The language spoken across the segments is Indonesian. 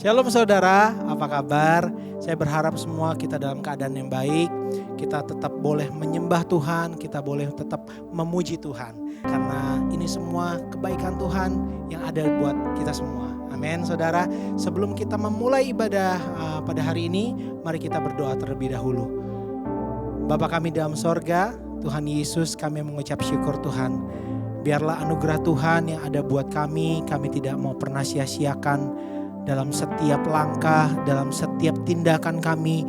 Shalom saudara, apa kabar? Saya berharap semua kita dalam keadaan yang baik. Kita tetap boleh menyembah Tuhan, kita boleh tetap memuji Tuhan. Karena ini semua kebaikan Tuhan yang ada buat kita semua. Amin saudara. Sebelum kita memulai ibadah pada hari ini, mari kita berdoa terlebih dahulu. Bapa kami dalam sorga, Tuhan Yesus, kami mengucap syukur Tuhan. Biarlah anugerah Tuhan yang ada buat kami tidak mau pernah sia-siakan. Dalam setiap langkah, dalam setiap tindakan kami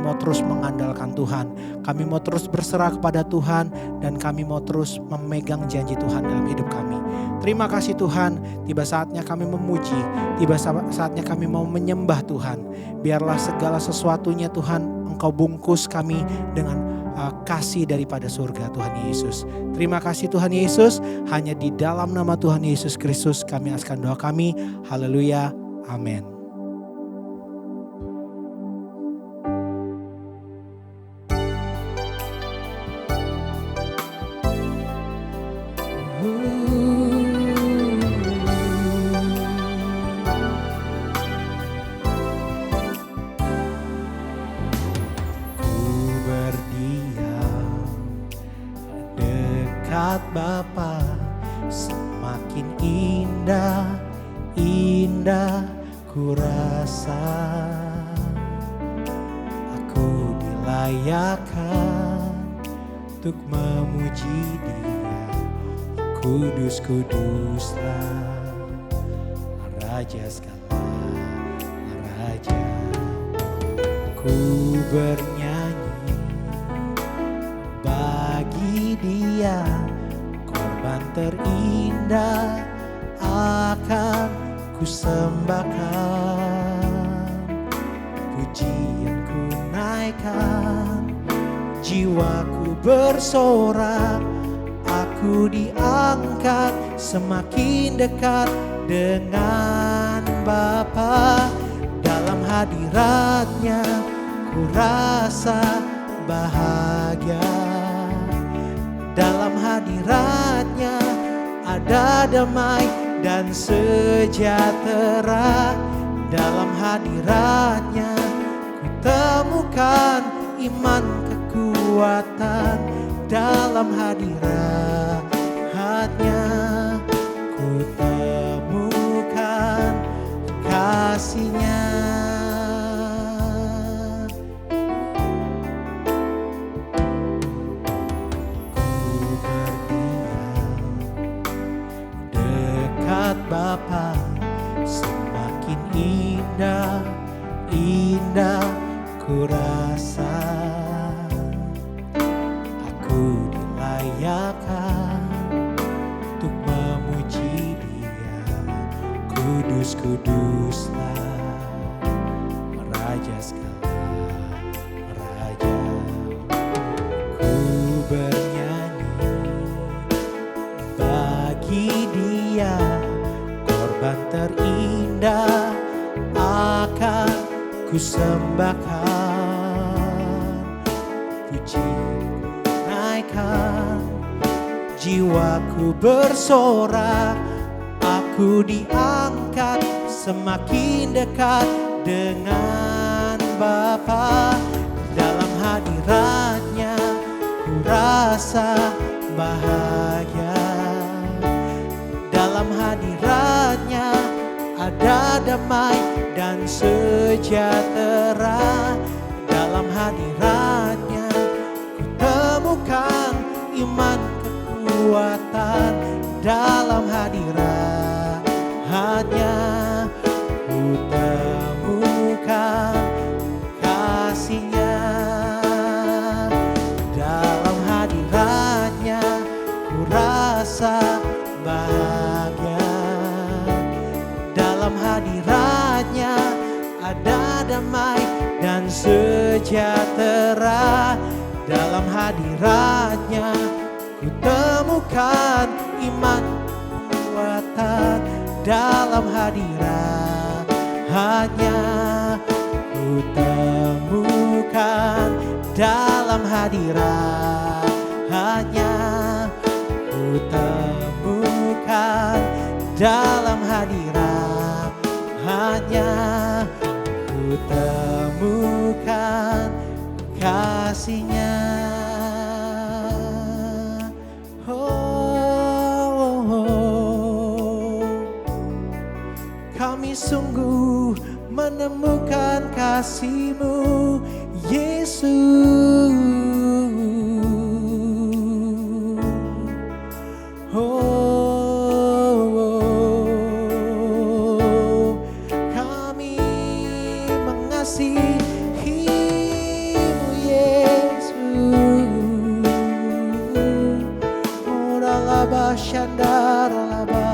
mau terus mengandalkan Tuhan. Kami mau terus berserah kepada Tuhan dan kami mau terus memegang janji Tuhan dalam hidup kami. Terima kasih Tuhan, tiba saatnya kami memuji, tiba saatnya kami mau menyembah Tuhan. Biarlah segala sesuatunya Tuhan, Engkau bungkus kami dengan kasih daripada surga Tuhan Yesus. Terima kasih Tuhan Yesus, hanya di dalam nama Tuhan Yesus Kristus kami akan doa kami. Haleluya. Amin. Bapa, semakin indah ku rasa aku dilayakkan untuk memuji Dia. Kudus-kuduslah Raja segala raja. Ku bernyanyi bagi Dia, korban terindah akan ku sembahkan, pujian ku naikkan, jiwaku bersorak, aku diangkat semakin dekat dengan Bapa. Dalam hadiratnya ku rasa bahagia, dalam hadiratnya ada damai dan sejahtera. Dalam hadiratnya ku temukan iman kekuatan. Dalam hadiratnya ku temukan kasih-Nya. Bapa, semakin indah ku rasa aku dilayakkan untuk memuji Dia. Kudus-kuduslah Raja segala raja. Ku bernyanyi bagi Dia, korban terindah akan ku sembahkan, pujian naikkan, jiwaku bersorak, aku diangkat semakin dekat dengan Bapa. Dalam hadiratnya ku rasa bahagia, dalam hadiratnya ada damai dan sejahtera. Dalam hadiratnya ku temukan iman kekuatan. Dalam hadiratnya ku temukan kasih-Nya. Dalam hadiratnya ku rasa bahagia, dalam hadiratnya ada damai dan sejahtera. Dalam hadiratnya ku temukan iman kekuatan. Dalam hadiratnya ku temukan, dalam hadiratnya ku temukan, dalam hadirat hanya kasih-Nya. Oh, kami sungguh menemukan kasih-Mu, Yesus. Oh, kami mengasihi-Mu, Yesus. Oh, ralaba shandaralaba.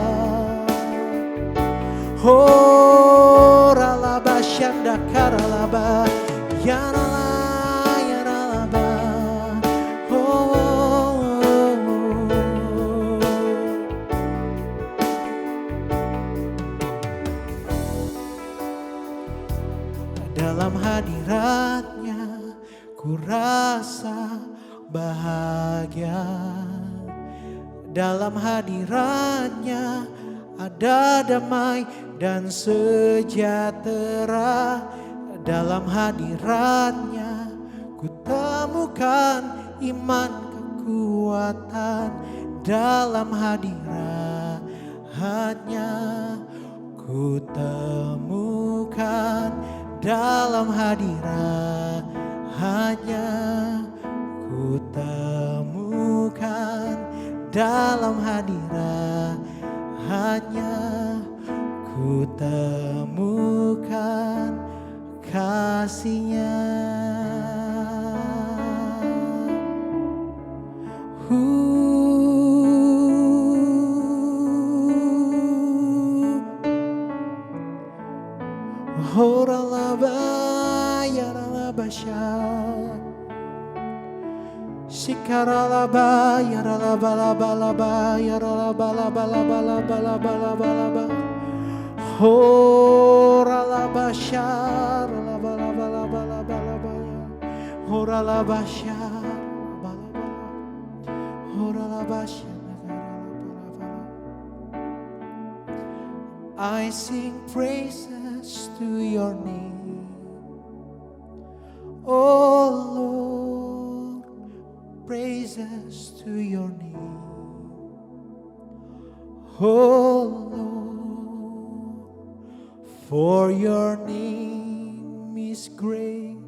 Oh, ralaba shandakaralaba. Yarala, yaralaba. Dalam hadirat-Nya ku rasa bahagia. Dalam hadirat-Nya ada damai dan sejahtera. Dalam hadirat-Nya ku temukan iman kekuatan. Dalam hadirat-Nya ku temukan. Dalam hadirat-Nya ku temukan. Dalam hadirat-Nya ku temukan kasih-Nya. Horalaba yaralabasha, shikaralaba yaralabalaba yaralabalabalabalabalabalaba. Horalabasha ralabalabalabalaba, horalabasha horalabasha. I sing praises to your name, oh Lord, praises to your name, oh Lord, for your name is great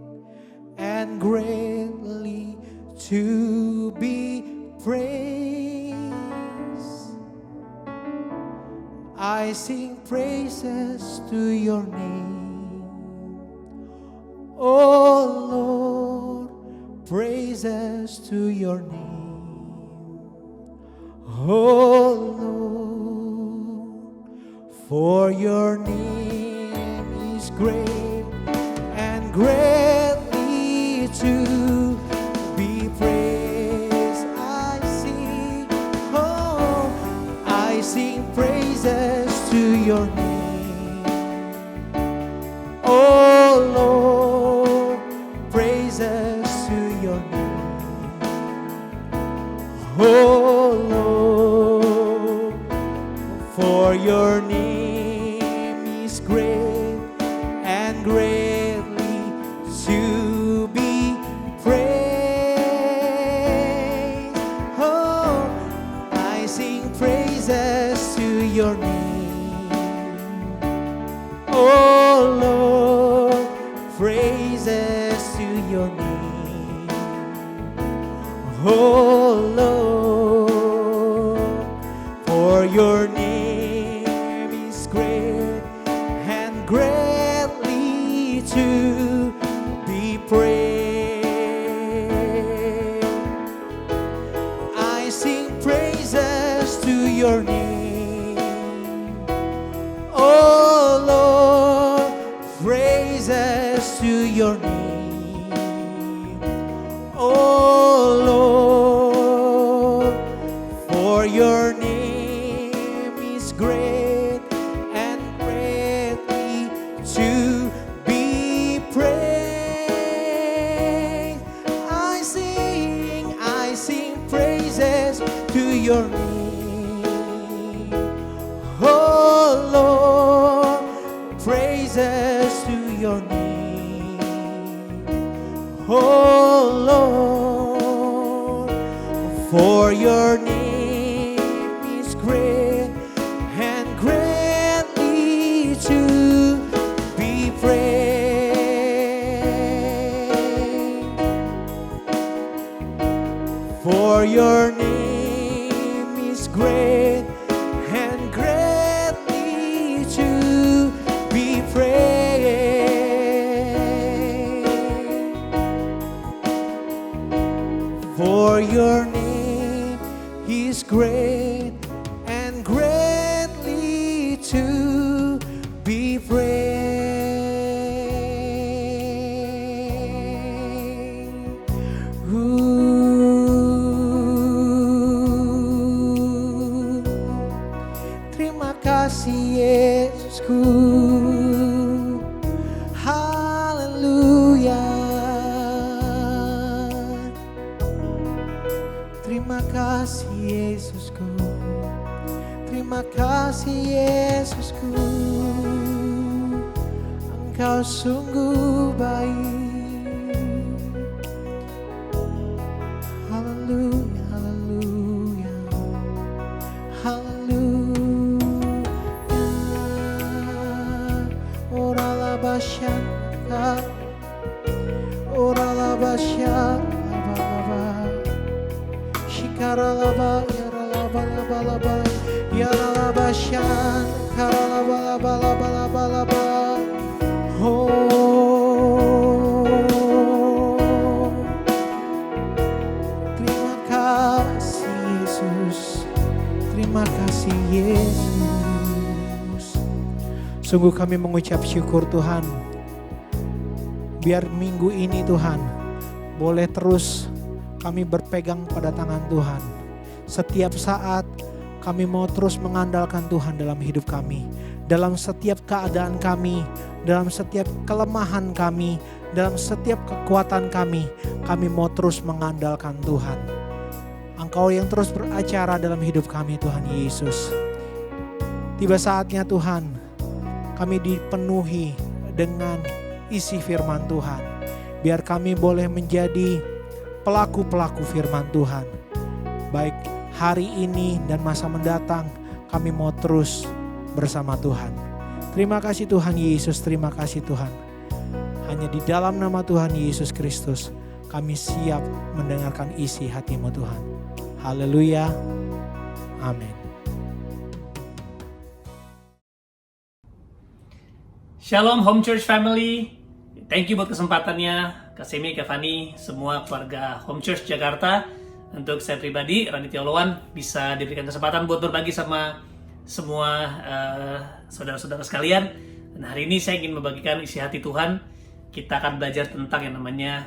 and greatly to be praised. I sing praises to your name, oh Lord, praises to your name, oh Lord, for your name is great and greatly to be praised. I sing praises to your name, oh Lord, praises to your name, oh Lord, for your name is great and greatly to be praised. Oh, I sing praises to your name, oh Lord, praises to your name, oh Lord, for your name is great and greatly to be praised. I sing praises to your name, oh Lord, praises to your name, oh Lord, for your name is great and greatly to be praised. I sing praises to your name, oh Lord, praises to your name, oh For your name is great and greatly to be praised. For your name is great and greatly to be praised. For your name is great and greatly to be praised. Terima kasih Yesusku. Haleluya. Terima kasih Yesusku. Terima kasih Yesusku. Engkau sungguh baik. Haleluya, haleluya, haleluya. Orala basyaka, orala basyaka, shikaralaba, yaralaba, laba, laba, yaralaba, shan, karalaba, laba, laba, laba, laba. Oh, terima kasih Yesus, terima kasih Yesus. Sungguh kami mengucap syukur Tuhan. Biar minggu ini Tuhan boleh terus kami berpegang pada tangan Tuhan. Setiap saat kami mau terus mengandalkan Tuhan dalam hidup kami. Dalam setiap keadaan kami, dalam setiap kelemahan kami, dalam setiap kekuatan kami mau terus mengandalkan Tuhan. Engkau yang terus beracara dalam hidup kami Tuhan Yesus. Tiba saatnya Tuhan, kami dipenuhi dengan isi firman Tuhan. Biar kami boleh menjadi pelaku-pelaku firman Tuhan. Baik hari ini dan masa mendatang, kami mau terus bersama Tuhan. Terima kasih Tuhan Yesus, terima kasih Tuhan. Hanya di dalam nama Tuhan Yesus Kristus, kami siap mendengarkan isi hati-Mu Tuhan. Haleluya, amin. Shalom Home Church Family. Thank you buat kesempatannya, Kak Semi, Kak Fani, semua keluarga Home Church Jakarta. Untuk saya pribadi, Randy Tiolawan, bisa diberikan kesempatan buat berbagi sama semua saudara-saudara sekalian. Dan hari ini saya ingin membagikan isi hati Tuhan. Kita akan belajar tentang yang namanya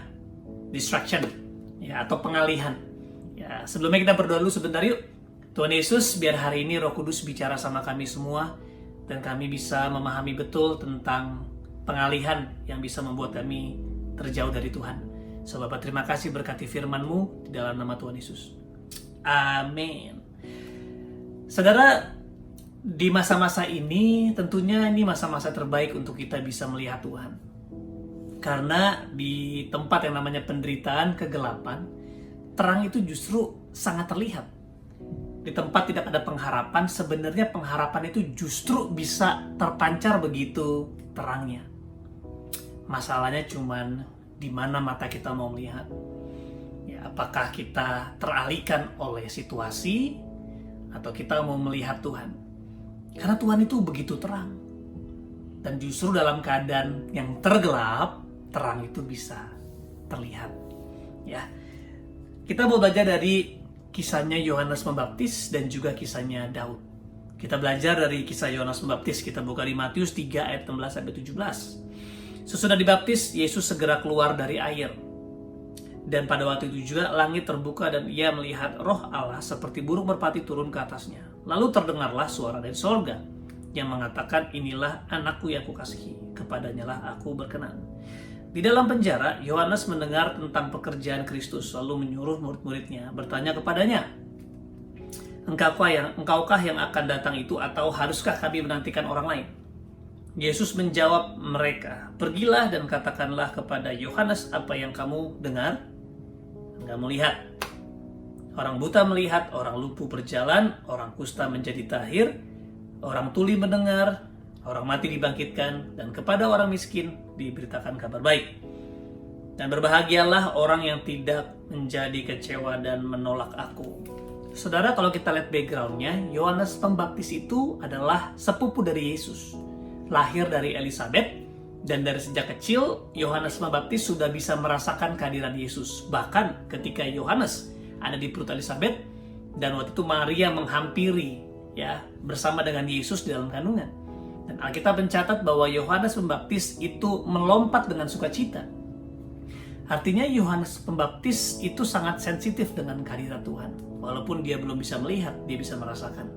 distraction, ya, atau pengalihan. Ya, sebelumnya kita berdoa dulu sebentar yuk. Tuhan Yesus, biar hari ini Roh Kudus bicara sama kami semua, dan kami bisa memahami betul tentang pengalihan yang bisa membuat kami terjauh dari Tuhan. So Bapak, terima kasih berkati firman-Mu di dalam nama Tuhan Yesus. Amin. Saudara, di masa-masa ini tentunya ini masa-masa terbaik untuk kita bisa melihat Tuhan. Karena di tempat yang namanya penderitaan, kegelapan, terang itu justru sangat terlihat. Di tempat tidak ada pengharapan, sebenarnya pengharapan itu justru bisa terpancar begitu terangnya. Masalahnya cuman di mana mata kita mau melihat. Ya, apakah kita teralihkan oleh situasi atau kita mau melihat Tuhan? Karena Tuhan itu begitu terang. Dan justru dalam keadaan yang tergelap, terang itu bisa terlihat. Ya. Kita mau belajar dari kisahnya Yohanes Pembaptis dan juga kisahnya Daud. Kita belajar dari kisah Yohanes Pembaptis. Kita buka di Matius 3 ayat 16-17. Sesudah dibaptis, Yesus segera keluar dari air. Dan pada waktu itu juga langit terbuka dan ia melihat Roh Allah seperti burung merpati turun ke atasnya. Lalu terdengarlah suara dari sorga yang mengatakan, inilah anakku yang kukasihi, kepadanya lah aku berkenan. Di dalam penjara, Yohanes mendengar tentang pekerjaan Kristus, lalu menyuruh murid-muridnya bertanya kepadanya, Engkaukah yang akan datang itu, atau haruskah kami menantikan orang lain? Yesus menjawab mereka, pergilah dan katakanlah kepada Yohanes apa yang kamu dengar, kamu lihat. orang buta melihat, orang lumpuh berjalan, orang kusta menjadi tahir, orang tuli mendengar, orang mati dibangkitkan, dan kepada orang miskin diberitakan kabar baik. Dan berbahagialah orang yang tidak menjadi kecewa dan menolak aku. Saudara, kalau kita lihat backgroundnya, Yohanes Pembaptis itu adalah sepupu dari Yesus. Lahir dari Elizabeth, dan dari sejak kecil, Yohanes Pembaptis sudah bisa merasakan kehadiran Yesus. Bahkan ketika Yohanes ada di perut Elizabeth, dan waktu itu Maria menghampiri ya bersama dengan Yesus di dalam kandungan. Dan Alkitab mencatat bahwa Yohanes Pembaptis itu melompat dengan sukacita. Artinya Yohanes Pembaptis itu sangat sensitif dengan kehadiran Tuhan. Walaupun dia belum bisa melihat, dia bisa merasakan.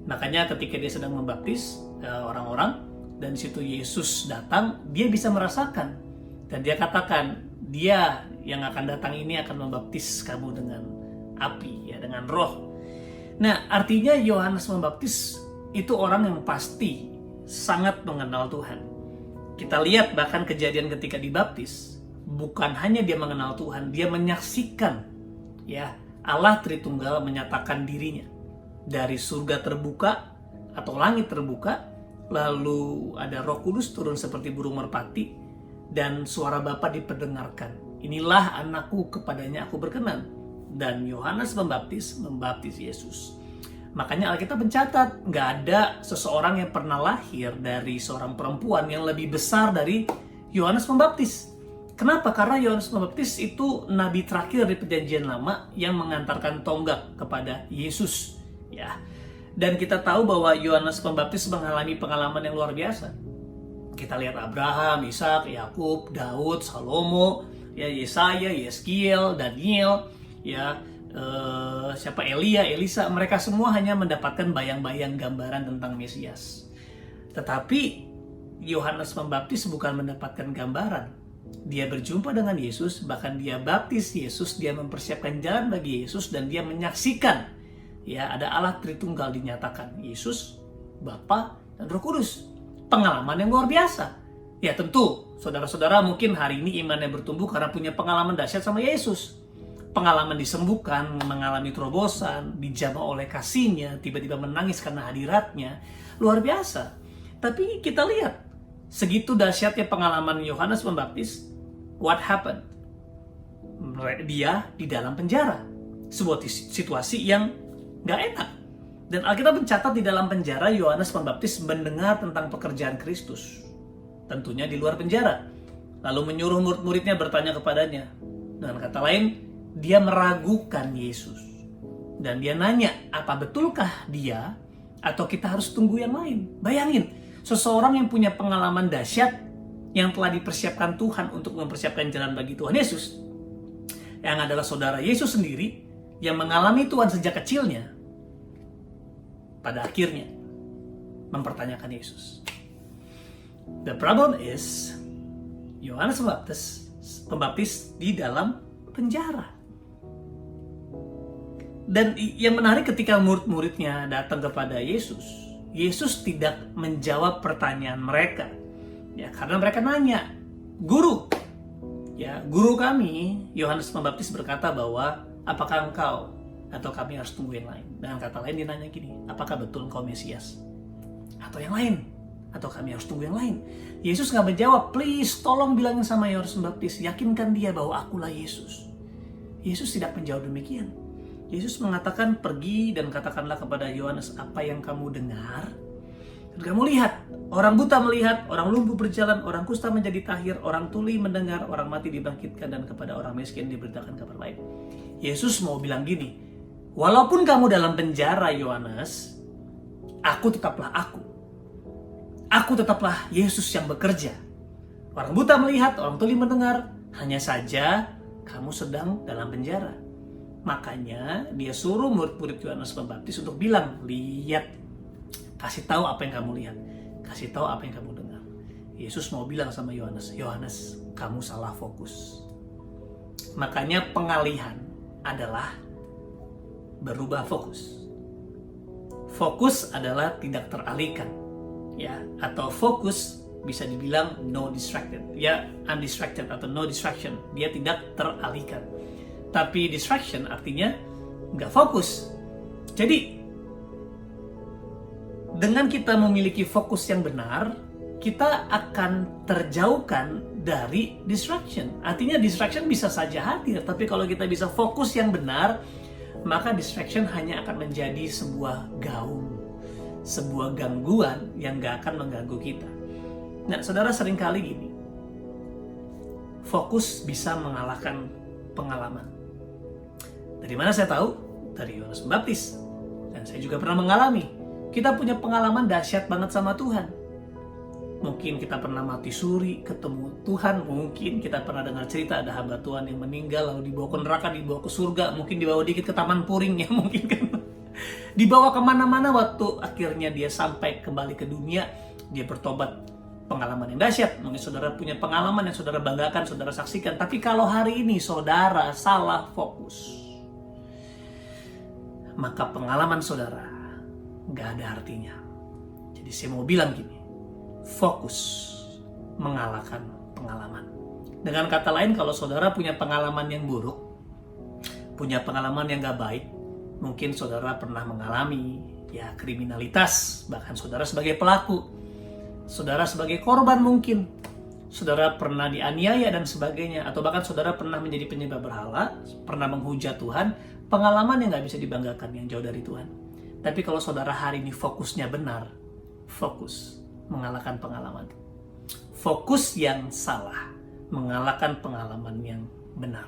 Makanya ketika dia sedang membaptis orang-orang, dan di situ Yesus datang, dia bisa merasakan. Dan dia katakan, dia yang akan datang ini akan membaptis kamu dengan api, ya, dengan roh. Nah, artinya Yohanes Pembaptis itu orang yang pasti sangat mengenal Tuhan. Kita lihat bahkan kejadian ketika dibaptis, bukan hanya dia mengenal Tuhan, dia menyaksikan ya Allah Tritunggal menyatakan dirinya. Dari surga terbuka atau langit terbuka, lalu ada Roh Kudus turun seperti burung merpati, dan suara Bapa diperdengarkan. Inilah anakku, kepadanya aku berkenan. Dan Yohanes Pembaptis membaptis Yesus. Makanya Alkitab mencatat, nggak ada seseorang yang pernah lahir dari seorang perempuan yang lebih besar dari Yohanes Pembaptis. Kenapa? Karena Yohanes Pembaptis itu nabi terakhir di Perjanjian Lama yang mengantarkan tonggak kepada Yesus. Ya, dan kita tahu bahwa Yohanes Pembaptis mengalami pengalaman yang luar biasa. Kita lihat Abraham, Ishak, Yakub, Daud, Salomo, ya Yesaya, Yeskiel, Daniel, ya Elia, Elisa, mereka semua hanya mendapatkan bayang-bayang gambaran tentang Mesias. Tetapi Yohanes Pembaptis bukan mendapatkan gambaran. Dia berjumpa dengan Yesus, bahkan dia baptis Yesus, dia mempersiapkan jalan bagi Yesus, dan dia menyaksikan ya ada Allah Tritunggal dinyatakan, Yesus, Bapa, dan Roh Kudus. Pengalaman yang luar biasa. Ya tentu, saudara-saudara mungkin hari ini imannya bertumbuh karena punya pengalaman dahsyat sama Yesus. Pengalaman disembuhkan, mengalami terobosan, dijamah oleh kasihnya, tiba-tiba menangis karena hadiratnya. Luar biasa. Tapi kita lihat, segitu dahsyatnya pengalaman Yohanes Pembaptis, what happened? Dia di dalam penjara. Sebuah situasi yang gak enak. Dan Alkitab mencatat di dalam penjara, Yohanes Pembaptis mendengar tentang pekerjaan Kristus. Tentunya di luar penjara. Lalu menyuruh murid-muridnya bertanya kepadanya. Dengan kata lain, dia meragukan Yesus. Dan dia nanya, apa betulkah dia? Atau kita harus tunggu yang lain? Bayangin, seseorang yang punya pengalaman dahsyat, yang telah dipersiapkan Tuhan untuk mempersiapkan jalan bagi Tuhan Yesus, yang adalah saudara Yesus sendiri, yang mengalami Tuhan sejak kecilnya, pada akhirnya mempertanyakan Yesus. The problem is, Yohanes Pembaptis di dalam penjara. Dan yang menarik ketika murid-muridnya datang kepada Yesus, Yesus tidak menjawab pertanyaan mereka. Ya, karena mereka nanya, "Guru, ya, guru kami, Yohanes Pembaptis berkata bahwa apakah engkau atau kami harus tunggu yang lain?" Dengan kata lain dia nanya gini, apakah betul engkau Mesias? Atau yang lain? Atau kami harus tunggu yang lain? Yesus nggak menjawab, please tolong bilangin sama Yohanes Pembaptis, yakinkan dia bahwa akulah Yesus. Yesus tidak menjawab demikian. Yesus mengatakan, pergi dan katakanlah kepada Yohanes apa yang kamu dengar. Dan kamu lihat, orang buta melihat, orang lumpuh berjalan, orang kusta menjadi tahir, orang tuli mendengar, orang mati dibangkitkan, dan kepada orang miskin diberitakan kabar baik. Yesus mau bilang gini, walaupun kamu dalam penjara Yohanes, aku tetaplah aku. Aku tetaplah Yesus yang bekerja. Orang buta melihat, orang tuli mendengar, hanya saja kamu sedang dalam penjara. Makanya dia suruh murid-murid Yohanes Pembaptis untuk bilang, lihat, kasih tahu apa yang kamu lihat, kasih tahu apa yang kamu dengar. Yesus mau bilang sama Yohanes, Yohanes, kamu salah fokus. Makanya pengalihan adalah berubah fokus. Fokus adalah tidak teralihkan, ya, atau fokus bisa dibilang no distracted, ya, undistracted atau no distraction, dia tidak teralihkan. Tapi distraction artinya nggak fokus. Jadi dengan kita memiliki fokus yang benar, kita akan terjauhkan dari distraction. Artinya distraction bisa saja hadir, tapi kalau kita bisa fokus yang benar, maka distraction hanya akan menjadi sebuah gaung, sebuah gangguan yang gak akan mengganggu kita. Nah, saudara, seringkali gini, fokus bisa mengalahkan pengalaman. Dari mana saya tahu? Dari Yohanes Pembaptis. Dan saya juga pernah mengalami. Kita punya pengalaman dahsyat banget sama Tuhan. Mungkin kita pernah mati suri, ketemu Tuhan. Mungkin kita pernah dengar cerita ada hamba Tuhan yang meninggal, lalu dibawa ke neraka, dibawa ke surga. Mungkin dibawa dikit ke Taman Puring ya, mungkin kan. Dibawa kemana-mana waktu akhirnya dia sampai kembali ke dunia. Dia bertobat, pengalaman yang dahsyat. Mungkin saudara punya pengalaman yang saudara banggakan, saudara saksikan. Tapi kalau hari ini saudara salah fokus, maka pengalaman saudara gak ada artinya. Jadi saya mau bilang gini, fokus mengalahkan pengalaman. Dengan kata lain, kalau saudara punya pengalaman yang buruk, punya pengalaman yang gak baik, mungkin saudara pernah mengalami ya kriminalitas, bahkan saudara sebagai pelaku, saudara sebagai korban mungkin, saudara pernah dianiaya dan sebagainya, atau bahkan saudara pernah menjadi penyembah berhala, pernah menghujat Tuhan, pengalaman yang gak bisa dibanggakan, yang jauh dari Tuhan. Tapi kalau saudara hari ini fokusnya benar, fokus mengalahkan pengalaman. Fokus yang salah mengalahkan pengalaman yang benar.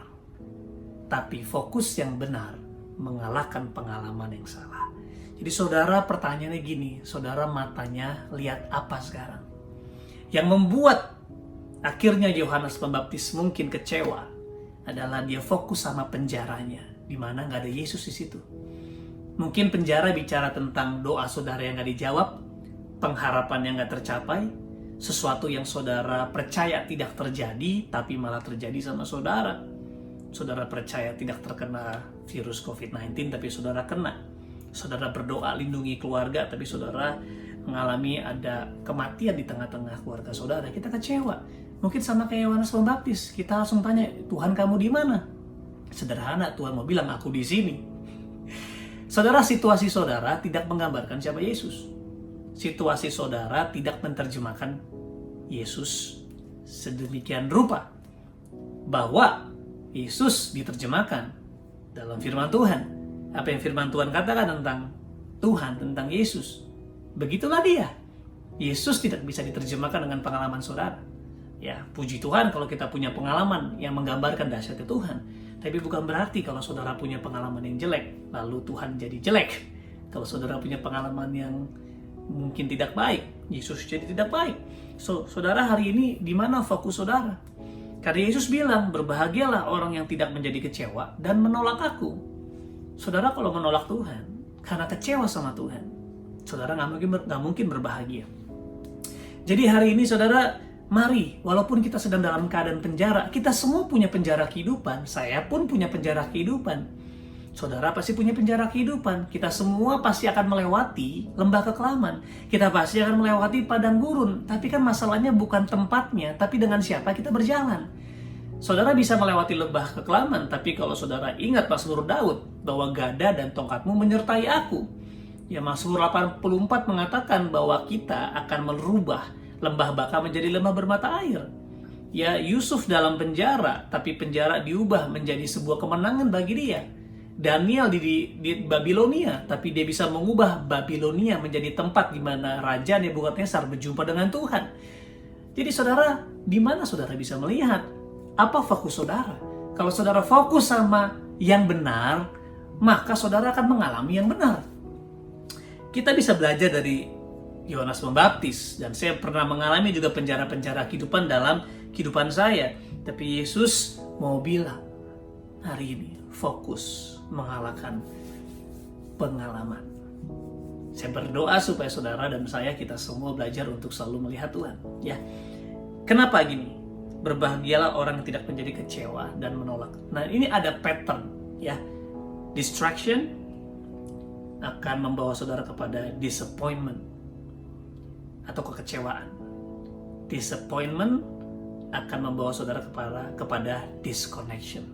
Tapi fokus yang benar mengalahkan pengalaman yang salah. Jadi saudara, pertanyaannya gini, saudara matanya lihat apa sekarang? Yang membuat akhirnya Yohanes Pembaptis mungkin kecewa adalah dia fokus sama penjaranya, di mana nggak ada Yesus di situ. Mungkin penjara bicara tentang doa saudara yang nggak dijawab, pengharapan yang nggak tercapai, sesuatu yang saudara percaya tidak terjadi, tapi malah terjadi sama saudara. Saudara percaya tidak terkena virus COVID-19, tapi saudara kena. Saudara berdoa lindungi keluarga, tapi saudara mengalami ada kematian di tengah-tengah keluarga saudara. Kita kecewa. Mungkin sama kayak Yohanes Pembaptis, kita langsung tanya, Tuhan kamu di mana? Sederhana, Tuhan mau bilang, aku di sini. Saudara, situasi saudara tidak menggambarkan siapa Yesus. Situasi saudara tidak menerjemahkan Yesus sedemikian rupa bahwa Yesus diterjemahkan dalam firman Tuhan. Apa yang firman Tuhan katakan tentang Tuhan, tentang Yesus, begitulah dia. Yesus tidak bisa diterjemahkan dengan pengalaman saudara. Ya, puji Tuhan kalau kita punya pengalaman yang menggambarkan dahsyatnya Tuhan. Tapi bukan berarti kalau saudara punya pengalaman yang jelek, lalu Tuhan jadi jelek. Kalau saudara punya pengalaman yang mungkin tidak baik, Yesus jadi tidak baik. Saudara hari ini di mana fokus saudara? Karena Yesus bilang, berbahagialah orang yang tidak menjadi kecewa dan menolak aku. Saudara kalau menolak Tuhan karena kecewa sama Tuhan, saudara nggak mungkin berbahagia. Jadi hari ini saudara, mari, walaupun kita sedang dalam keadaan penjara, kita semua punya penjara kehidupan. Saya pun punya penjara kehidupan. Saudara pasti punya penjara kehidupan. Kita semua pasti akan melewati lembah kekelaman. Kita pasti akan melewati padang gurun. Tapi kan masalahnya bukan tempatnya, tapi dengan siapa kita berjalan. Saudara bisa melewati lembah kekelaman, tapi kalau saudara ingat Mazmur Daud, bahwa gada dan tongkatmu menyertai aku. Ya, Mazmur 84 mengatakan bahwa kita akan merubah lembah baka menjadi lembah bermata air. Ya, Yusuf dalam penjara, tapi penjara diubah menjadi sebuah kemenangan bagi dia. Daniel di Babilonia, tapi dia bisa mengubah Babilonia menjadi tempat di mana Raja Nebukadnezar berjumpa dengan Tuhan. Jadi saudara, di mana saudara bisa melihat? Apa fokus saudara? Kalau saudara fokus sama yang benar, maka saudara akan mengalami yang benar. Kita bisa belajar dari Yohanes Pembaptis, dan saya pernah mengalami juga penjara-penjara kehidupan dalam kehidupan saya. Tapi Yesus mau bilang, hari ini fokus mengalahkan pengalaman. Saya berdoa supaya saudara dan saya, kita semua belajar untuk selalu melihat Tuhan. Ya, kenapa gini? Berbahagialah orang yang tidak menjadi kecewa dan menolak. Nah, ini ada pattern, ya. Distraction akan membawa saudara kepada disappointment atau kekecewaan. Disappointment akan membawa saudara kepada disconnection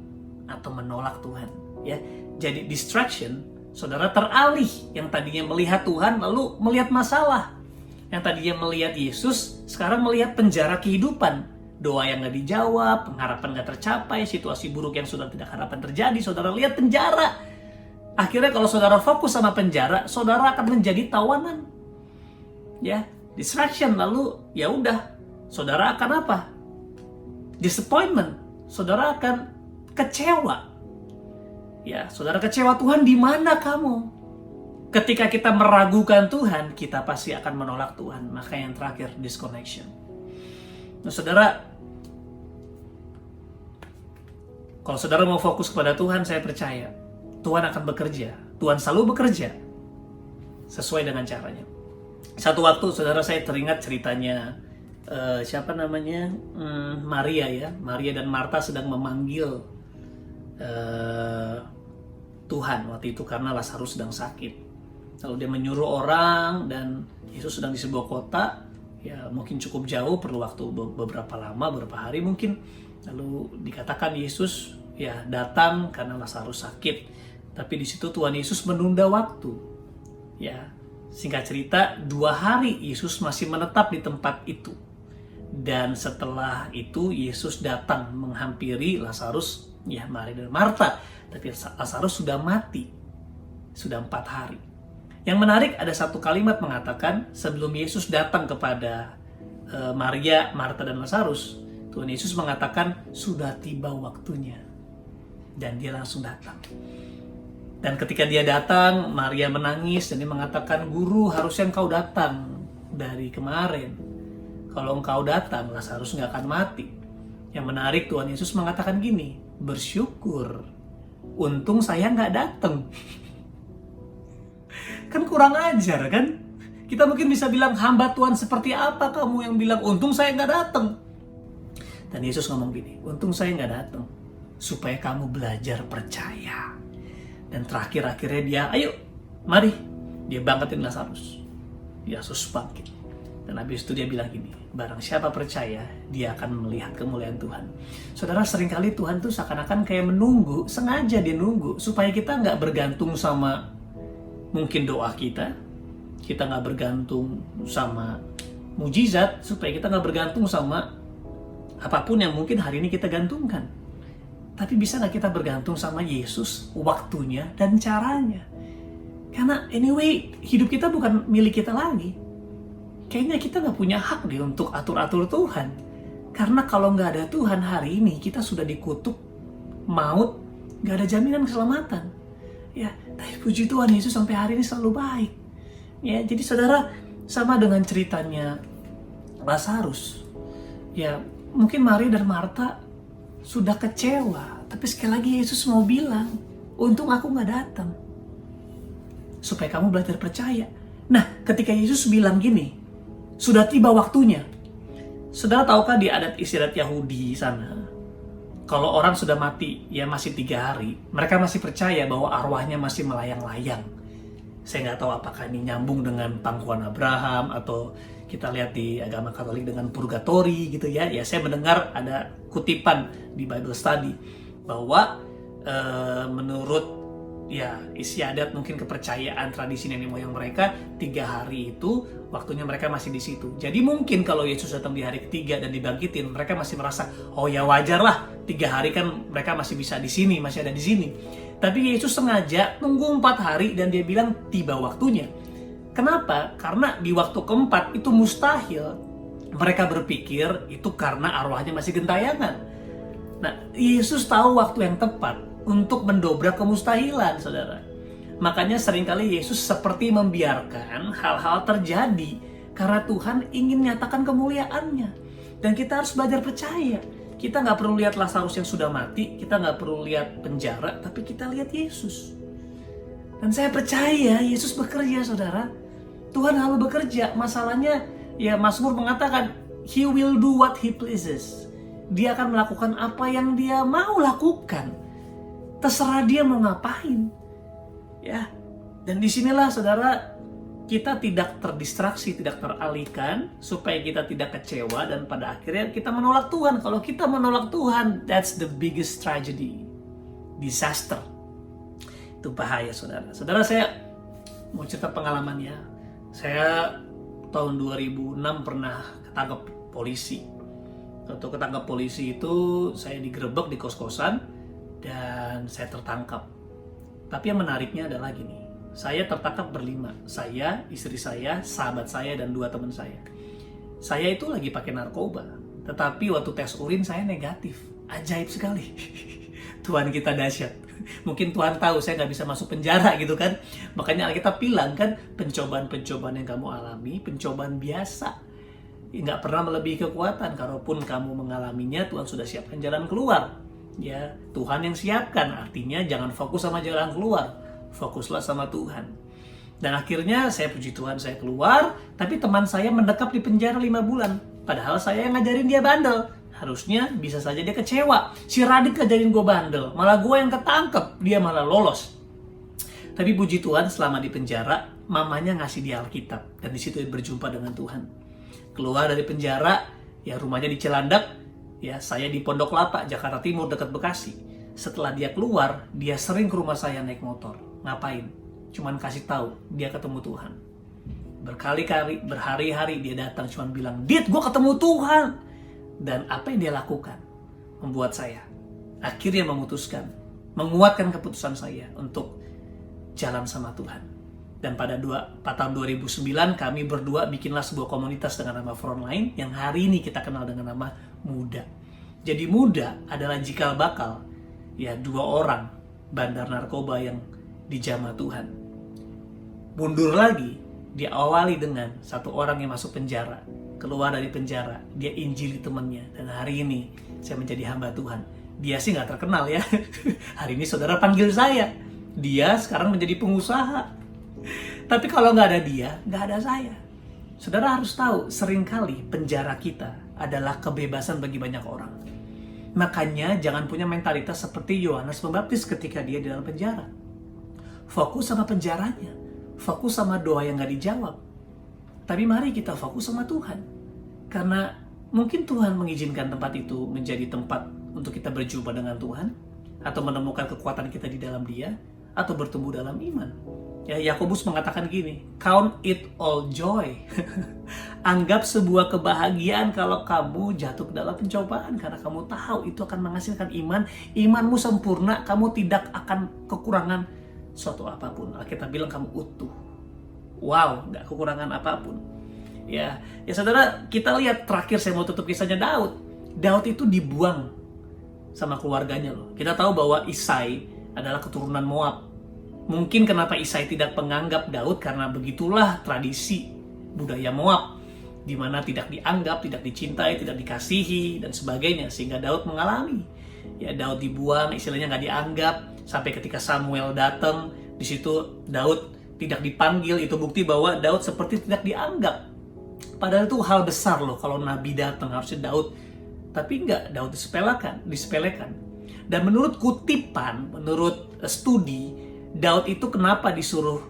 atau menolak Tuhan. Ya, jadi distraction, saudara teralih yang tadinya melihat Tuhan lalu melihat masalah. Yang tadinya melihat Yesus, sekarang melihat penjara kehidupan. Doa yang gak dijawab, pengharapan gak tercapai, situasi buruk yang sudah tidak harapan terjadi, saudara lihat penjara. Akhirnya kalau saudara fokus sama penjara, saudara akan menjadi tawanan. Ya, distraction, lalu ya udah, saudara akan apa? Disappointment. Saudara akan kecewa. Ya, saudara kecewa, Tuhan di mana kamu? Ketika kita meragukan Tuhan, kita pasti akan menolak Tuhan. Maka yang terakhir, disconnection. Nah, saudara, kalau saudara mau fokus kepada Tuhan, saya percaya Tuhan akan bekerja. Tuhan selalu bekerja sesuai dengan caranya. Satu waktu, saudara, saya teringat ceritanya Maria ya. Maria dan Marta sedang memanggil Tuhan waktu itu karena Lazarus sedang sakit. Lalu dia menyuruh orang, dan Yesus sedang di sebuah kota, ya mungkin cukup jauh, perlu waktu beberapa lama, beberapa hari mungkin. Lalu dikatakan Yesus ya datang karena Lazarus sakit. Tapi di situ Tuhan Yesus menunda waktu. Ya, singkat cerita 2 hari Yesus masih menetap di tempat itu. Dan setelah itu Yesus datang menghampiri Lazarus, ya Maria dan Marta. Tapi Lazarus sudah mati, sudah 4 hari. Yang menarik, ada satu kalimat mengatakan sebelum Yesus datang kepada Maria, Marta, dan Lazarus, Tuhan Yesus mengatakan sudah tiba waktunya. Dan dia langsung datang. Dan ketika dia datang, Maria menangis dan dia mengatakan, "Guru, harusnya engkau datang dari kemarin. Kalau engkau datang, Lazarus nggak akan mati." Yang menarik, Tuhan Yesus mengatakan gini, "Bersyukur, untung saya nggak datang." Kan kurang ajar kan? Kita mungkin bisa bilang, "Hamba Tuhan seperti apa kamu yang bilang untung saya nggak datang?" Dan Yesus ngomong gini, "Untung saya nggak datang supaya kamu belajar percaya." Dan terakhir akhirnya dia, "Ayo, mari." Dia bangkitin Lazarus. Yesus bangkit. Dan habis itu dia bilang gini, "Barang siapa percaya, dia akan melihat kemuliaan Tuhan." Saudara, seringkali Tuhan tuh seakan-akan kayak menunggu, sengaja dia nunggu supaya kita nggak bergantung sama mungkin doa kita nggak bergantung sama mujizat, supaya kita nggak bergantung sama apapun yang mungkin hari ini kita gantungkan. Tapi bisa nggak kita bergantung sama Yesus, waktunya dan caranya? Karena anyway, hidup kita bukan milik kita lagi. Kayaknya kita nggak punya hak deh untuk atur-atur Tuhan. Karena kalau nggak ada Tuhan hari ini, kita sudah dikutuk maut, nggak ada jaminan keselamatan. Ya, tapi puji Tuhan, Yesus sampai hari ini selalu baik. Ya, jadi saudara, sama dengan ceritanya Lazarus. Ya, mungkin Maria dan Marta sudah kecewa, tapi sekali lagi Yesus mau bilang, "Untung aku nggak datang, supaya kamu belajar percaya." Nah, ketika Yesus bilang gini, sudah tiba waktunya. Saudara tahukah di adat istiadat Yahudi sana, kalau orang sudah mati, ya masih 3 hari, mereka masih percaya bahwa arwahnya masih melayang-layang. Saya nggak tahu apakah ini nyambung dengan pangkuan Abraham, atau kita lihat di agama Katolik dengan purgatori gitu ya. Ya, saya mendengar ada kutipan di Bible Study bahwa menurut ya istiadat, mungkin kepercayaan tradisi nenek moyang mereka, 3 hari itu waktunya mereka masih di situ. Jadi mungkin kalau Yesus datang di hari ketiga dan dibangkitin, mereka masih merasa, "Oh ya wajar lah, 3 hari kan mereka masih bisa di sini, masih ada di sini." Tapi Yesus sengaja nunggu 4 hari dan dia bilang tiba waktunya. Kenapa? Karena di waktu keempat itu mustahil mereka berpikir itu karena arwahnya masih gentayangan. Nah, Yesus tahu waktu yang tepat untuk mendobrak kemustahilan, saudara. Makanya seringkali Yesus seperti membiarkan hal-hal terjadi karena Tuhan ingin nyatakan kemuliaannya. Dan kita harus belajar percaya. Kita nggak perlu lihat Lazarus yang sudah mati, kita nggak perlu lihat penjara, tapi kita lihat Yesus. Dan saya percaya Yesus bekerja, saudara. Tuhan selalu bekerja. Masalahnya, ya Mazmur mengatakan, He will do what He pleases. Dia akan melakukan apa yang dia mau lakukan. Terserah dia mau ngapain. Ya, dan disinilah saudara, kita tidak terdistraksi, tidak teralihkan, supaya kita tidak kecewa dan pada akhirnya kita menolak Tuhan. Kalau kita menolak Tuhan, that's the biggest tragedy, disaster. Itu bahaya, saudara. Saudara, saya mau cerita pengalamannya. Saya tahun 2006 pernah ketangkep polisi. Waktu ketangkap polisi itu saya digerebek di kos-kosan dan saya tertangkap. Tapi yang menariknya adalah gini, saya tertangkap berlima. Saya, istri saya, sahabat saya, dan 2 teman saya. Saya itu lagi pakai narkoba, tetapi waktu tes urin saya negatif. Ajaib sekali. Tuhan kita dahsyat. Mungkin Tuhan tahu saya nggak bisa masuk penjara gitu kan. Makanya Alkitab bilang kan, pencobaan-pencobaan yang kamu alami, pencobaan biasa. Nggak pernah melebihi kekuatan. Kalaupun kamu mengalaminya, Tuhan sudah siapkan jalan keluar. Ya, Tuhan yang siapkan. Artinya jangan fokus sama jalan keluar. Fokuslah sama Tuhan. Dan akhirnya saya puji Tuhan, saya keluar. Tapi teman saya mendekap di penjara 5 bulan. Padahal saya yang ngajarin dia bandel. Harusnya bisa saja dia kecewa. Si Radit ngajarin gue bandel, malah gue yang ketangkep, dia malah lolos. Tapi puji Tuhan, selama di penjara, mamanya ngasih dia Alkitab. Dan di situ dia berjumpa dengan Tuhan. Keluar dari penjara, ya rumahnya di Cilandak, ya saya di Pondok Lapa, Jakarta Timur, dekat Bekasi. Setelah dia keluar, dia sering ke rumah saya naik motor. Ngapain? Cuman kasih tahu, dia ketemu Tuhan. Berkali-kali, berhari-hari dia datang, cuman bilang, "Dit, gue ketemu Tuhan." Dan apa yang dia lakukan membuat saya akhirnya memutuskan, menguatkan keputusan saya untuk jalan sama Tuhan. Dan pada tahun 2009 kami berdua bikinlah sebuah komunitas dengan nama Frontline yang hari ini kita kenal dengan nama Muda. Jadi Muda adalah cikal bakal ya 2 orang bandar narkoba yang dijamah Tuhan. Mundur lagi, diawali dengan 1 orang yang masuk penjara. Keluar dari penjara, dia injili temannya. Dan hari ini saya menjadi hamba Tuhan. Dia sih nggak terkenal ya. Hari ini saudara panggil saya. Dia sekarang menjadi pengusaha. Tapi kalau nggak ada dia, nggak ada saya. Saudara harus tahu, seringkali penjara kita adalah kebebasan bagi banyak orang. Makanya jangan punya mentalitas seperti Yohanes Pembaptis ketika dia di dalam penjara. Fokus sama penjaranya. Fokus sama doa yang nggak dijawab. Tapi mari kita fokus sama Tuhan. Karena mungkin Tuhan mengizinkan tempat itu menjadi tempat untuk kita berjumpa dengan Tuhan. Atau menemukan kekuatan kita di dalam Dia. Atau bertumbuh dalam iman. Ya, Yakobus mengatakan gini, count it all joy. Anggap sebuah kebahagiaan kalau kamu jatuh ke dalam pencobaan. Karena kamu tahu itu akan menghasilkan iman. Imanmu sempurna, kamu tidak akan kekurangan suatu apapun. Alkitab bilang kamu utuh. Wow, nggak kekurangan apapun. Ya saudara, kita lihat terakhir saya mau tutup kisahnya Daud. Daud itu dibuang sama keluarganya loh. Kita tahu bahwa Isai adalah keturunan Moab. Mungkin kenapa Isai tidak menganggap Daud karena begitulah tradisi budaya Moab, di mana tidak dianggap, tidak dicintai, tidak dikasihi dan sebagainya, sehingga Daud mengalami. Ya Daud dibuang, istilahnya nggak dianggap, sampai ketika Samuel datang, di situ Daud tidak dipanggil. Itu bukti bahwa Daud seperti tidak dianggap. Padahal itu hal besar loh kalau Nabi datang, harusnya Daud. Tapi enggak, Daud disepelekan. Dan menurut kutipan, menurut studi, Daud itu kenapa disuruh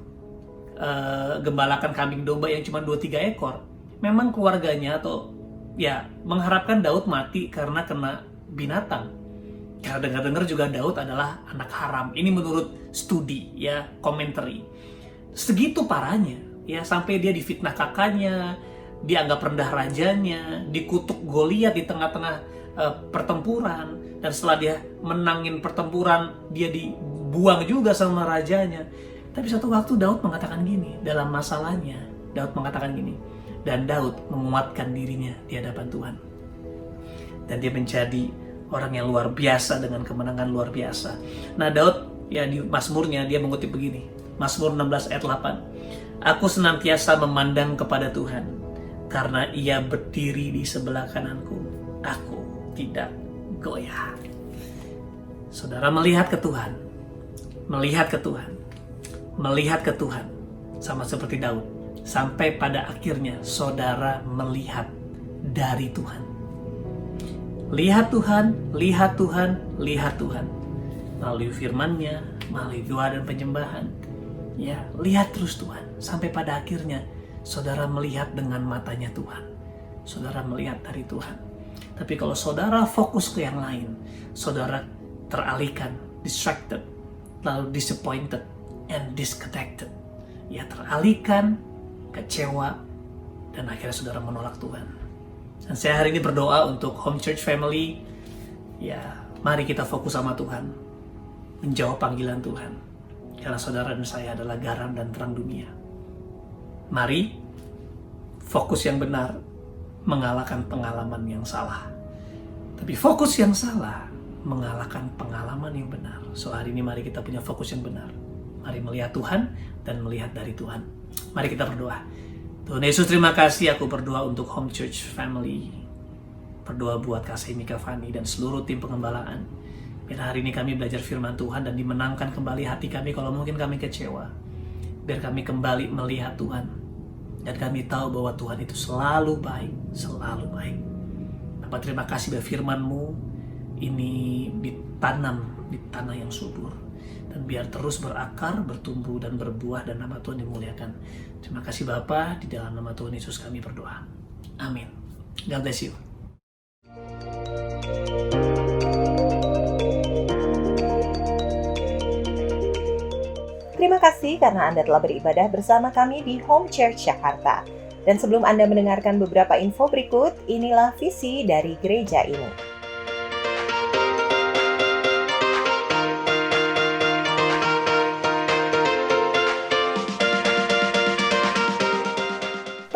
gembalakan kambing domba yang cuma 2-3 ekor? Memang keluarganya atau ya mengharapkan Daud mati karena kena binatang. Karena dengar-dengar juga Daud adalah anak haram. Ini menurut studi ya, komentari. Segitu parahnya, ya sampai dia difitnah kakaknya, dianggap rendah rajanya, dikutuk Goliat di tengah-tengah pertempuran, dan setelah dia menangin pertempuran, dia dibuang juga sama rajanya. Tapi satu waktu Daud mengatakan gini, dalam masalahnya, Daud mengatakan gini, dan Daud menguatkan dirinya di hadapan Tuhan. Dan dia menjadi orang yang luar biasa dengan kemenangan luar biasa. Nah Daud, ya di Mazmurnya dia mengutip begini, Mazmur 16 ayat 8. Aku senantiasa memandang kepada Tuhan, karena Ia berdiri di sebelah kananku. Aku tidak goyah. Saudara melihat ke Tuhan, melihat ke Tuhan, melihat ke Tuhan, sama seperti Daud. Sampai pada akhirnya saudara melihat dari Tuhan. Lihat Tuhan, lihat Tuhan, lihat Tuhan. Melalui firman-Nya, melalui doa dan penyembahan. Ya, lihat terus Tuhan. Sampai pada akhirnya saudara melihat dengan matanya Tuhan. Saudara melihat dari Tuhan. Tapi kalau saudara fokus ke yang lain, saudara teralihkan, distracted. lalu disappointed and disconnected. Ya, teralihkan, kecewa, dan akhirnya saudara menolak Tuhan. Dan saya hari ini berdoa untuk Home Church Family. Ya, mari kita fokus sama Tuhan, menjawab panggilan Tuhan. Karena saudara dan saya adalah garam dan terang dunia. Mari fokus yang benar mengalahkan pengalaman yang salah. Tapi fokus yang salah mengalahkan pengalaman yang benar. So hari ini mari kita punya fokus yang benar. Mari melihat Tuhan dan melihat dari Tuhan. Mari kita berdoa. Tuhan Yesus, terima kasih, aku berdoa untuk Home Church Family. Berdoa buat Kak Semi, Kak Fani, dan seluruh tim pengembalaan. Biar hari ini kami belajar firman Tuhan dan dimenangkan kembali hati kami kalau mungkin kami kecewa. Biar kami kembali melihat Tuhan. Dan kami tahu bahwa Tuhan itu selalu baik, selalu baik. Bapak, terima kasih bahwa firman-Mu ini ditanam di tanah yang subur. Dan biar terus berakar, bertumbuh, dan berbuah, dan nama Tuhan dimuliakan. Terima kasih Bapa, di dalam nama Tuhan Yesus kami berdoa. Amin. God bless you. Terima kasih karena Anda telah beribadah bersama kami di Home Church Jakarta. Dan sebelum Anda mendengarkan beberapa info berikut, inilah visi dari gereja ini.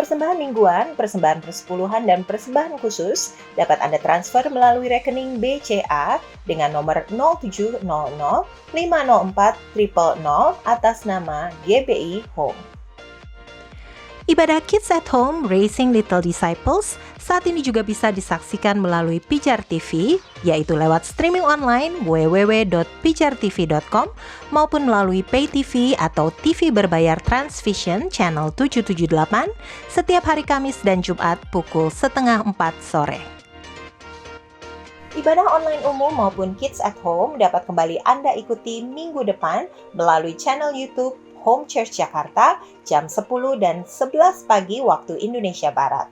Persembahan mingguan, persembahan persepuluhan, dan persembahan khusus dapat Anda transfer melalui rekening BCA dengan nomor 0700 504 000 atas nama GBI Home. Ibadah Kids at Home Raising Little Disciples saat ini juga bisa disaksikan melalui Pijar TV, yaitu lewat streaming online www.pijartv.com maupun melalui Pay TV atau TV berbayar Transvision channel 778 setiap hari Kamis dan Jumat pukul 3:30 sore. Ibadah online umum maupun Kids at Home dapat kembali Anda ikuti minggu depan melalui channel YouTube Home Church Jakarta jam 10 dan 11 pagi waktu Indonesia Barat.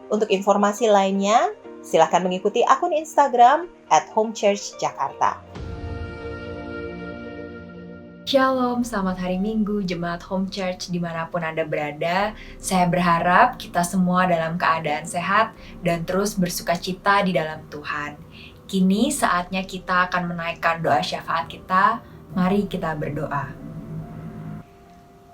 Untuk informasi lainnya, silakan mengikuti akun Instagram @homechurchjakarta. Shalom, selamat hari Minggu, Jemaat Home Church dimanapun Anda berada. Saya berharap kita semua dalam keadaan sehat dan terus bersukacita di dalam Tuhan. Kini saatnya kita akan menaikkan doa syafaat kita. Mari kita berdoa.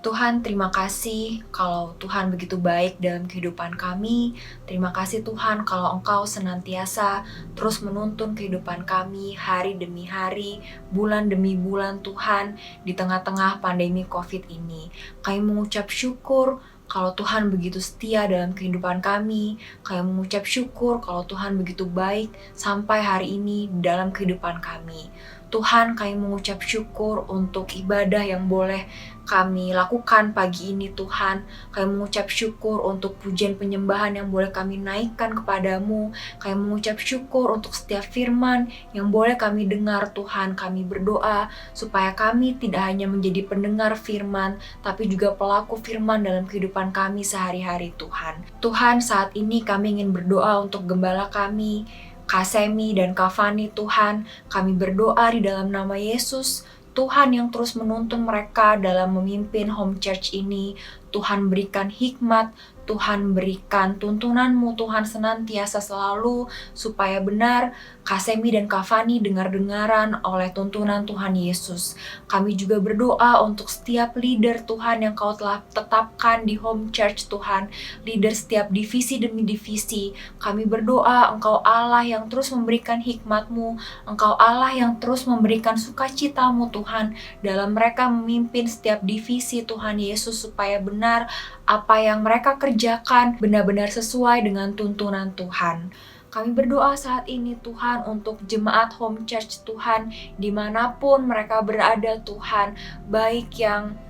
Tuhan, terima kasih kalau Tuhan begitu baik dalam kehidupan kami. Terima kasih Tuhan kalau Engkau senantiasa terus menuntun kehidupan kami hari demi hari, bulan demi bulan Tuhan, di tengah-tengah pandemi COVID ini. Kami mengucap syukur kalau Tuhan begitu setia dalam kehidupan kami. Kami mengucap syukur kalau Tuhan begitu baik sampai hari ini dalam kehidupan kami. Tuhan, kami mengucap syukur untuk ibadah yang boleh kami lakukan pagi ini Tuhan. Kami mengucap syukur untuk pujian penyembahan yang boleh kami naikkan kepadamu. Kami mengucap syukur untuk setiap firman yang boleh kami dengar Tuhan. Kami berdoa supaya kami tidak hanya menjadi pendengar firman, tapi juga pelaku firman dalam kehidupan kami sehari-hari Tuhan. Tuhan, saat ini kami ingin berdoa untuk gembala kami, Kak Semi dan Kak Fani Tuhan. Kami berdoa di dalam nama Yesus, Tuhan yang terus menuntun mereka dalam memimpin Home Church ini. Tuhan berikan hikmat, Tuhan berikan tuntunan-Mu, Tuhan senantiasa selalu supaya benar Kak Semi dan Kak Fani dengar-dengaran oleh tuntunan Tuhan Yesus. Kami juga berdoa untuk setiap leader Tuhan yang Kau telah tetapkan di Home Church Tuhan, leader setiap divisi demi divisi. Kami berdoa Engkau Allah yang terus memberikan hikmat-Mu, Engkau Allah yang terus memberikan sukacita-Mu Tuhan dalam mereka memimpin setiap divisi Tuhan Yesus, supaya benar apa yang mereka kerjakan benar-benar sesuai dengan tuntunan Tuhan. Kami berdoa saat ini Tuhan untuk jemaat Home Church Tuhan, dimanapun mereka berada Tuhan, baik yang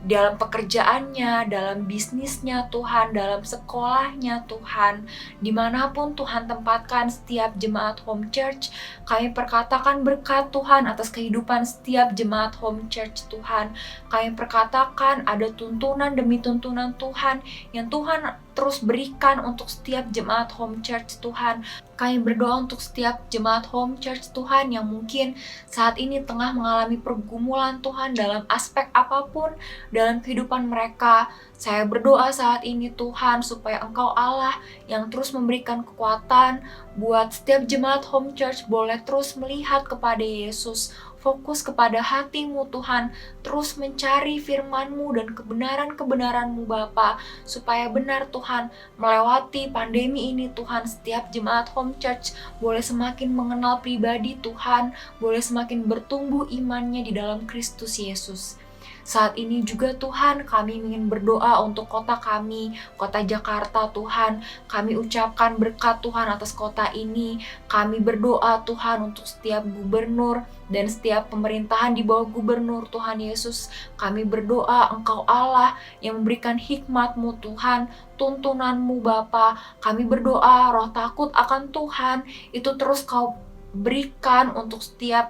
dalam pekerjaannya, dalam bisnisnya Tuhan, dalam sekolahnya Tuhan, dimanapun Tuhan tempatkan setiap jemaat Home Church, kami perkatakan berkat Tuhan atas kehidupan setiap jemaat Home Church Tuhan. Kami perkatakan ada tuntunan demi tuntunan Tuhan yang Tuhan terus berikan untuk setiap jemaat Home Church Tuhan. Kami berdoa untuk setiap jemaat Home Church Tuhan yang mungkin saat ini tengah mengalami pergumulan Tuhan dalam aspek apapun dalam kehidupan mereka. Saya berdoa saat ini Tuhan supaya Engkau Allah yang terus memberikan kekuatan buat setiap jemaat Home Church boleh terus melihat kepada Yesus, fokus kepada hatimu Tuhan, terus mencari firman-Mu dan kebenaran-kebenaran-Mu Bapa, supaya benar Tuhan, melewati pandemi ini Tuhan, setiap jemaat Home Church boleh semakin mengenal pribadi Tuhan, boleh semakin bertumbuh imannya di dalam Kristus Yesus. Saat ini juga Tuhan, kami ingin berdoa untuk kota kami, kota Jakarta Tuhan. Kami ucapkan berkat Tuhan atas kota ini. Kami berdoa Tuhan untuk setiap gubernur dan setiap pemerintahan di bawah gubernur Tuhan Yesus. Kami berdoa Engkau Allah yang memberikan hikmat-Mu Tuhan, tuntunan-Mu Bapa. Kami berdoa roh takut akan Tuhan itu terus Kau berikan untuk setiap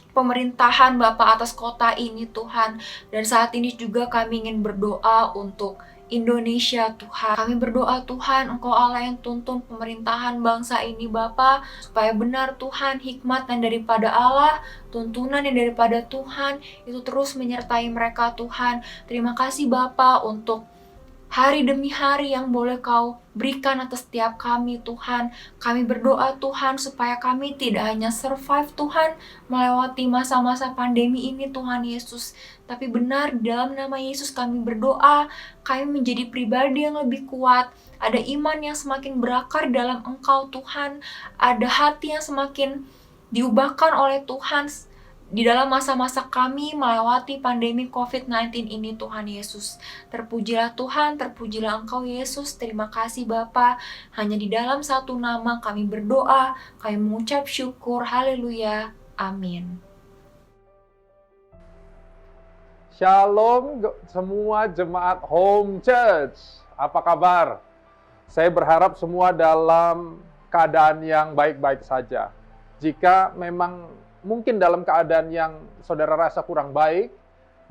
pemerintahan Bapa atas kota ini Tuhan. Dan saat ini juga kami ingin berdoa untuk Indonesia Tuhan. Kami berdoa Tuhan, Engkau Allah yang tuntun pemerintahan bangsa ini Bapa, supaya benar Tuhan hikmat yang daripada Allah, tuntunan yang daripada Tuhan itu terus menyertai mereka Tuhan. Terima kasih Bapa untuk hari demi hari yang boleh Kau berikan atas setiap kami Tuhan. Kami berdoa Tuhan supaya kami tidak hanya survive Tuhan melewati masa-masa pandemi ini Tuhan Yesus, tapi benar dalam nama Yesus kami berdoa, kami menjadi pribadi yang lebih kuat, ada iman yang semakin berakar dalam Engkau Tuhan, ada hati yang semakin diubahkan oleh Tuhan di dalam masa-masa kami melewati pandemi COVID-19 ini Tuhan Yesus. Terpujilah Tuhan, terpujilah Engkau Yesus. Terima kasih Bapa. Hanya di dalam satu nama kami berdoa, kami mengucap syukur. Haleluya. Amin. Shalom semua jemaat Home Church. Apa kabar? Saya berharap semua dalam keadaan yang baik-baik saja. Jika memang mungkin dalam keadaan yang saudara rasa kurang baik,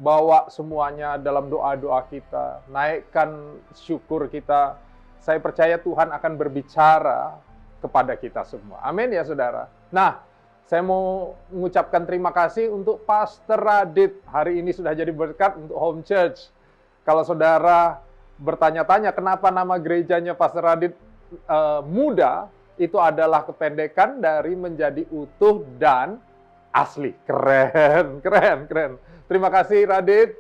bawa semuanya dalam doa-doa kita, naikkan syukur kita. Saya percaya Tuhan akan berbicara kepada kita semua. Amin ya saudara. Nah, saya mau mengucapkan terima kasih untuk Pastor Radit. Hari ini sudah jadi berkat untuk Home Church. Kalau saudara bertanya-tanya kenapa nama gerejanya Pastor Radit muda, itu adalah kependekan dari menjadi utuh dan asli. Keren. Terima kasih Radit.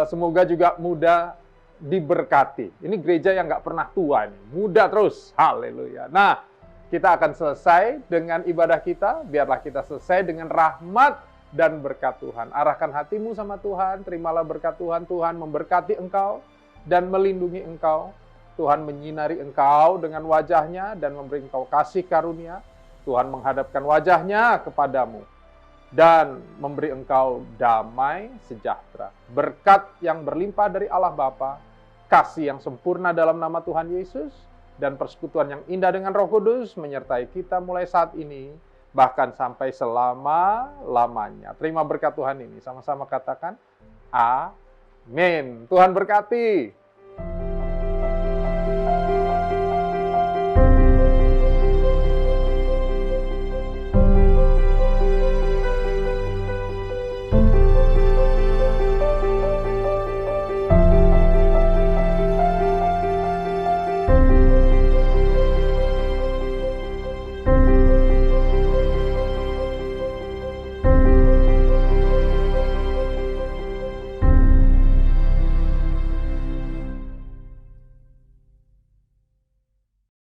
Semoga juga muda diberkati. Ini gereja yang nggak pernah tua nih. Muda terus. Haleluya. Nah, kita akan selesai dengan ibadah kita. Biarlah kita selesai dengan rahmat dan berkat Tuhan. Arahkan hatimu sama Tuhan. Terimalah berkat Tuhan. Tuhan memberkati engkau dan melindungi engkau. Tuhan menyinari engkau dengan wajahnya dan memberi engkau kasih karunia. Tuhan menghadapkan wajahnya kepadamu dan memberi engkau damai sejahtera. Berkat yang berlimpah dari Allah Bapa, kasih yang sempurna dalam nama Tuhan Yesus, dan persekutuan yang indah dengan Roh Kudus menyertai kita mulai saat ini, bahkan sampai selama-lamanya. Terima berkat Tuhan ini. Sama-sama katakan, Amin. Tuhan berkati.